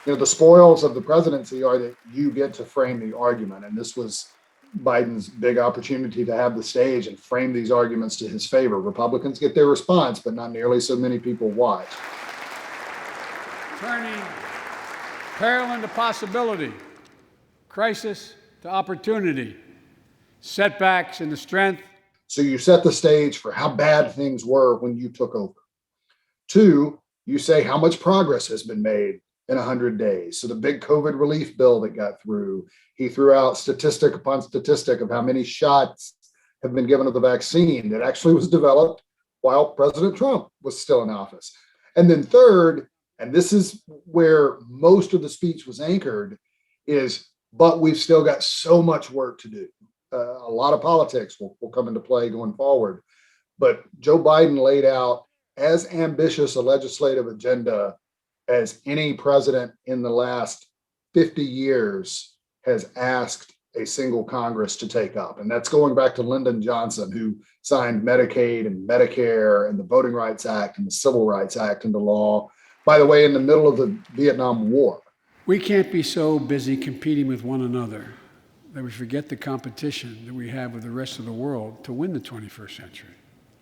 The spoils of the presidency are that you get to frame the argument. And this was Biden's big opportunity to have the stage and frame these arguments to his favor. Republicans get their response, but not nearly so many people watch. Turning peril into possibility, crisis to opportunity, setbacks into strength. So you set the stage for how bad things were when you took over. Two, you say how much progress has been made in 100 days. So the big COVID relief bill that got through, he threw out statistic upon statistic of how many shots have been given of the vaccine that actually was developed while President Trump was still in office. And then third, and this is where most of the speech was anchored, is, but we've still got so much work to do. A lot of politics will come into play going forward. But Joe Biden laid out as ambitious a legislative agenda as any president in the last 50 years has asked a single Congress to take up. And that's going back to Lyndon Johnson, who signed Medicaid and Medicare and the Voting Rights Act and the Civil Rights Act into law, by the way, in the middle of the Vietnam War. We can't be so busy competing with one another that we forget the competition that we have with the rest of the world to win the 21st century.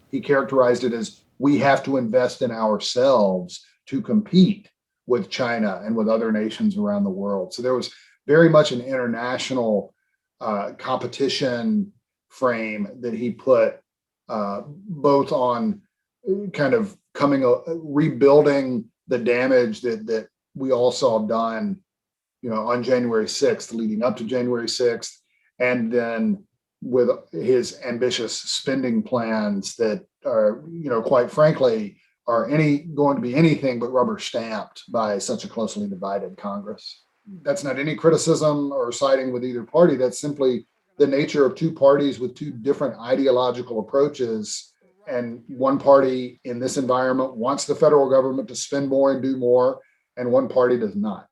He characterized it as we have to invest in ourselves to compete with China and with other nations around the world. So there was very much an international competition frame that he put both on kind of rebuilding the damage that we all saw done, on January 6th, leading up to January 6th, and then with his ambitious spending plans that are, quite frankly, are going to be anything but rubber stamped by such a closely divided Congress. That's not any criticism or siding with either party. That's simply the nature of two parties with two different ideological approaches. And one party in this environment wants the federal government to spend more and do more, and one party does not.